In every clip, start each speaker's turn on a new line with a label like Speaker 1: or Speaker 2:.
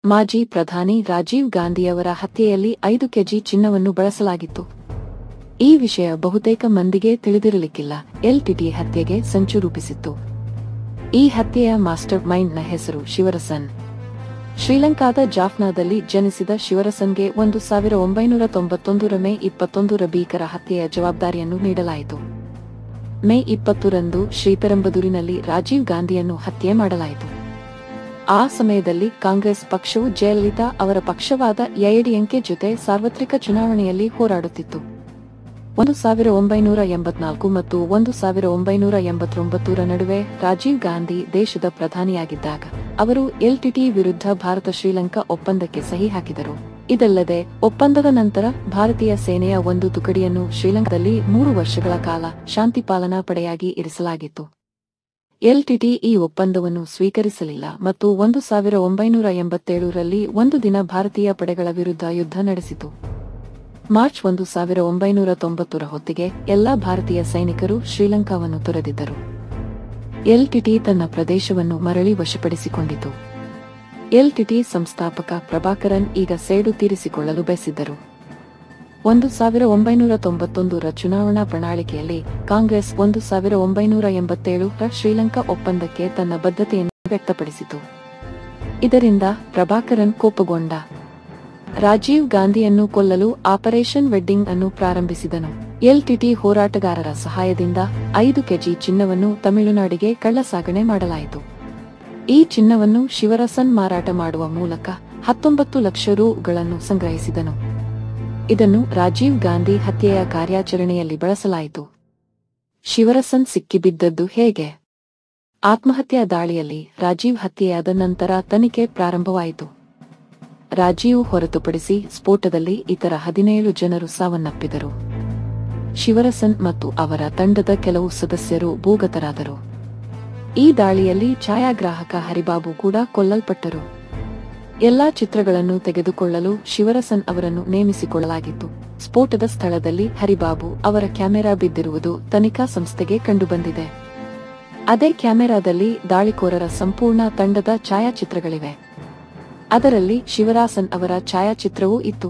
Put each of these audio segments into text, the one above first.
Speaker 1: ಮಾಜಿ ಪ್ರಧಾನಿ ರಾಜೀವ್ ಗಾಂಧಿಯವರ ಹತ್ಯೆಯಲ್ಲಿ 5 ಕೆಜಿ ಚಿನ್ನವನ್ನು ಬಳಸಲಾಗಿತ್ತು. ಈ ವಿಷಯ ಬಹುತೇಕ ಮಂದಿಗೆ ತಿಳಿದಿರಲಿಕ್ಕಿಲ್ಲ. ಎಲ್ಟಿಟಿ ಹತ್ಯೆಗೆ ಸಂಚು ರೂಪಿಸಿತ್ತು. ಈ ಹತ್ಯೆಯ ಮಾಸ್ಟರ್ ಮೈಂಡ್ನ ಹೆಸರು ಶಿವರಸನ್. ಶ್ರೀಲಂಕಾದ ಜಾಫ್ನಾದಲ್ಲಿ ಜನಿಸಿದ ಶಿವರಸನ್ಗೆ 1991 ಮೇ 21 ಭೀಕರ ಹತ್ಯೆಯ ಜವಾಬ್ದಾರಿಯನ್ನು ನೀಡಲಾಯಿತು. ಮೇ 20 ಶ್ರೀಪೆರಂಬದೂರಿನಲ್ಲಿ ರಾಜೀವ್ ಗಾಂಧಿಯನ್ನು ಹತ್ಯೆ ಮಾಡಲಾಯಿತು. ಆ ಸಮಯದಲ್ಲಿ ಕಾಂಗ್ರೆಸ್ ಪಕ್ಷವು ಜಯಲಲಿತಾ ಅವರ ಪಕ್ಷವಾದ ಎಐಎಡಿಎಂಕೆ ಜೊತೆ ಸಾರ್ವತ್ರಿಕ ಚುನಾವಣೆಯಲ್ಲಿ ಹೋರಾಡುತ್ತಿತ್ತು. 1984 ಮತ್ತು 1989 ನಡುವೆ ರಾಜೀವ್ ಗಾಂಧಿ ದೇಶದ ಪ್ರಧಾನಿಯಾಗಿದ್ದಾಗ ಅವರು ಎಲ್ಟಿಟಿ ವಿರುದ್ಧ ಭಾರತ-ಶ್ರೀಲಂಕಾ ಒಪ್ಪಂದಕ್ಕೆ ಸಹಿ ಹಾಕಿದರು. ಇದಲ್ಲದೆ ಒಪ್ಪಂದದ ನಂತರ ಭಾರತೀಯ ಸೇನೆಯ ಒಂದು ತುಕಡಿಯನ್ನು ಶ್ರೀಲಂಕಾದಲ್ಲಿ 3 ವರ್ಷಗಳ ಕಾಲ ಶಾಂತಿಪಾಲನಾ ಪಡೆಯಾಗಿ ಇರಿಸಲಾಗಿತ್ತು. ಎಲ್ಟಿಟಿ ಈ ಒಪ್ಪಂದವನ್ನು ಸ್ವೀಕರಿಸಲಿಲ್ಲ ಮತ್ತು 1987 ರಲ್ಲಿ ಒಂದು ದಿನ ಭಾರತೀಯ ಪಡೆಗಳ ವಿರುದ್ಧ ಯುದ್ಧ ನಡೆಸಿತು. ಮಾರ್ಚ್ 1990 ಹೊತ್ತಿಗೆ ಎಲ್ಲಾ ಭಾರತೀಯ ಸೈನಿಕರು ಶ್ರೀಲಂಕಾವನ್ನು ತೊರೆದಿದ್ದರು. ಎಲ್ಟಿಟಿ ತನ್ನ ಪ್ರದೇಶವನ್ನು ಮರಳಿ ವಶಪಡಿಸಿಕೊಂಡಿತು. ಎಲ್ಟಿಟಿ ಸಂಸ್ಥಾಪಕ ಪ್ರಭಾಕರನ್ ಈಗ ಸೇಡು ತೀರಿಸಿಕೊಳ್ಳಲು ಬಯಸಿದ್ದರು. 1991 ರ ಚುನಾವಣಾ ಪ್ರಣಾಳಿಕೆಯಲ್ಲಿ ಕಾಂಗ್ರೆಸ್ 1987 ರ ಶ್ರೀಲಂಕಾ ಒಪ್ಪಂದಕ್ಕೆ ತನ್ನ ಬದ್ಧತೆಯನ್ನು ವ್ಯಕ್ತಪಡಿಸಿತು. ಇದರಿಂದ ಪ್ರಭಾಕರನ್ ಕೋಪಗೊಂಡ. ರಾಜೀವ್ ಗಾಂಧಿಯನ್ನು ಕೊಲ್ಲಲು ಆಪರೇಷನ್ ವೆಡ್ಡಿಂಗ್ ಅನ್ನು ಪ್ರಾರಂಭಿಸಿದನು. ಎಲ್ಟಿಟಿ ಹೋರಾಟಗಾರರ ಸಹಾಯದಿಂದ 5 ಕೆಜಿ ಚಿನ್ನವನ್ನು ತಮಿಳುನಾಡಿಗೆ ಕಳ್ಳಸಾಗಣೆ ಮಾಡಲಾಯಿತು. ಈ ಚಿನ್ನವನ್ನು ಶಿವರಸನ್ ಮಾರಾಟ ಮಾಡುವ ಮೂಲಕ 19 ಲಕ್ಷ ರೂ.ಗಳನ್ನು ಸಂಗ್ರಹಿಸಿದನು. ಇದನ್ನು ರಾಜೀವ್ ಗಾಂಧಿ ಹತ್ಯೆಯ ಕಾರ್ಯಾಚರಣೆಯಲ್ಲಿ ಬಳಸಲಾಯಿತು. ಶಿವರಸನ್ ಸಿಕ್ಕಿಬಿದ್ದದ್ದು ಹೇಗೆ? ಆತ್ಮಹತ್ಯಾ ದಾಳಿಯಲ್ಲಿ ರಾಜೀವ್ ಹತ್ಯೆಯಾದ ನಂತರ ತನಿಖೆ ಪ್ರಾರಂಭವಾಯಿತು. ರಾಜೀವ್ ಹೊರತುಪಡಿಸಿ ಸ್ಫೋಟದಲ್ಲಿ ಇತರ 17 ಜನರು ಸಾವನ್ನಪ್ಪಿದರು. ಶಿವರಸನ್ ಮತ್ತು ಅವರ ತಂಡದ ಕೆಲವು ಸದಸ್ಯರು ಭೂಗತರಾದರು. ಈ ದಾಳಿಯಲ್ಲಿ ಛಾಯಾಗ್ರಾಹಕ ಹರಿಬಾಬು ಕೂಡ ಕೊಲ್ಲಲ್ಪಟ್ಟರು. ಎಲ್ಲಾ ಚಿತ್ರಗಳನ್ನು ತೆಗೆದುಕೊಳ್ಳಲು ಶಿವರಸನ್ ಅವರನ್ನು ನೇಮಿಸಿಕೊಳ್ಳಲಾಗಿತ್ತು. ಸ್ಫೋಟದ ಸ್ಥಳದಲ್ಲಿ ಹರಿಬಾಬು ಅವರ ಕ್ಯಾಮೆರಾ ಬಿದ್ದಿರುವುದು ತನಿಖಾ ಸಂಸ್ಥೆಗೆ ಕಂಡುಬಂದಿದೆ. ಅದೇ ಕ್ಯಾಮೆರಾದಲ್ಲಿ ದಾಳಿಕೋರರ ಸಂಪೂರ್ಣ ತಂಡದ ಛಾಯಾಚಿತ್ರಗಳಿವೆ. ಅದರಲ್ಲಿ ಶಿವರಸನ್ ಅವರ ಛಾಯಾಚಿತ್ರವೂ ಇತ್ತು.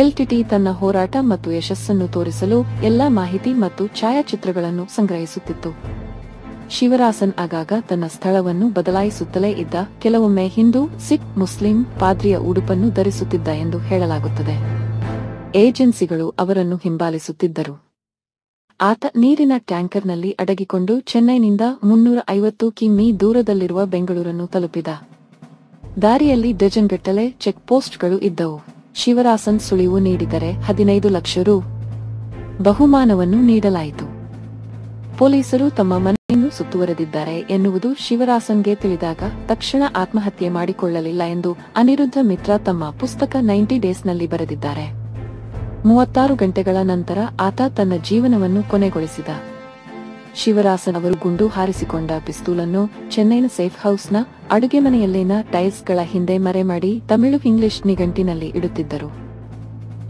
Speaker 1: ಎಲ್ಟಿಟಿ ತನ್ನ ಹೋರಾಟ ಮತ್ತು ಯಶಸ್ಸನ್ನು ತೋರಿಸಲು ಎಲ್ಲಾ ಮಾಹಿತಿ ಮತ್ತು ಛಾಯಾಚಿತ್ರಗಳನ್ನು ಸಂಗ್ರಹಿಸುತ್ತಿತ್ತು. ಶಿವರಸನ್ ಆಗಾಗ ತನ್ನ ಸ್ಥಳವನ್ನು ಬದಲಾಯಿಸುತ್ತಲೇ ಇದ್ದ. ಕೆಲವೊಮ್ಮೆ ಹಿಂದೂ, ಸಿಖ್, ಮುಸ್ಲಿಂ ಪಾದ್ರಿಯ ಉಡುಪನ್ನು ಧರಿಸುತ್ತಿದ್ದ ಎಂದು ಹೇಳಲಾಗುತ್ತದೆ. ಏಜೆನ್ಸಿಗಳು ಅವರನ್ನು ಹಿಂಬಾಲಿಸುತ್ತಿದ್ದರು. ಆತ ನೀರಿನ ಟ್ಯಾಂಕರ್ನಲ್ಲಿ ಅಡಗಿಕೊಂಡು ಚೆನ್ನೈನಿಂದ 350 ಕಿಮೀ ದೂರದಲ್ಲಿರುವ ಬೆಂಗಳೂರನ್ನು ತಲುಪಿದ. ದಾರಿಯಲ್ಲಿ ಡಜನ್ಗಟ್ಟಲೆ ಚೆಕ್ ಪೋಸ್ಟ್ಗಳು ಇದ್ದವು. ಶಿವರಸನ್ ಸುಳಿವು ನೀಡಿದರೆ 15 ಲಕ್ಷ ರೂ. ಬಹುಮಾನವನ್ನು ನೀಡಲಾಯಿತು. ಪೊಲೀಸರು ತಮ್ಮ ಮನೆಯನ್ನು ಸುತ್ತುವರೆದಿದ್ದಾರೆ ಎನ್ನುವುದು ಶಿವರಸನ್ಗೆ ತಿಳಿದಾಗ ತಕ್ಷಣ ಆತ್ಮಹತ್ಯೆ ಮಾಡಿಕೊಳ್ಳಲಿಲ್ಲ ಎಂದು ಅನಿರುದ್ಧ ಮಿತ್ರ ತಮ್ಮ ಪುಸ್ತಕ 90 ಡೇಸ್ನಲ್ಲಿ ಬರೆದಿದ್ದಾರೆ. 36 ಗಂಟೆಗಳ ನಂತರ ಆತ ತನ್ನ ಜೀವನವನ್ನು ಕೊನೆಗೊಳಿಸಿದ. ಶಿವರಸನ್ ಅವರು ಗುಂಡು ಹಾರಿಸಿಕೊಂಡ ಪಿಸ್ತೂಲನ್ನು ಚೆನ್ನೈನ ಸೇಫ್ ಹೌಸ್ನ ಅಡುಗೆಮನೆಯಲ್ಲಿನ ಟೈಲ್ಸ್ಗಳ ಹಿಂದೆ ಮರೆಮಾಡಿ ತಮಿಳು-ಇಂಗ್ಲಿಷ್ ನಿಘಂಟಿನಲ್ಲಿ ಇಡುತ್ತಿದ್ದರು.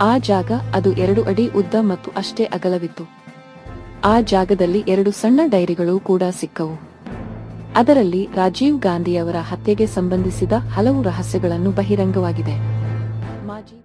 Speaker 1: ಆ ಜಾಗ ಅದು 2 ಅಡಿ ಉದ್ದ ಮತ್ತು ಅಷ್ಟೇ ಅಗಲವಿತ್ತು. ಆ ಜಾಗದಲ್ಲಿ 2 ಸಣ್ಣ ಡೈರಿಗಳು ಕೂಡ ಸಿಕ್ಕವು. ಅದರಲ್ಲಿ ರಾಜೀವ್ ಗಾಂಧಿಯವರ ಹತ್ಯೆಗೆ ಸಂಬಂಧಿಸಿದ ಹಲವು ರಹಸ್ಯಗಳನ್ನು ಬಹಿರಂಗವಾಗಿದೆ. ಮಾಜಿ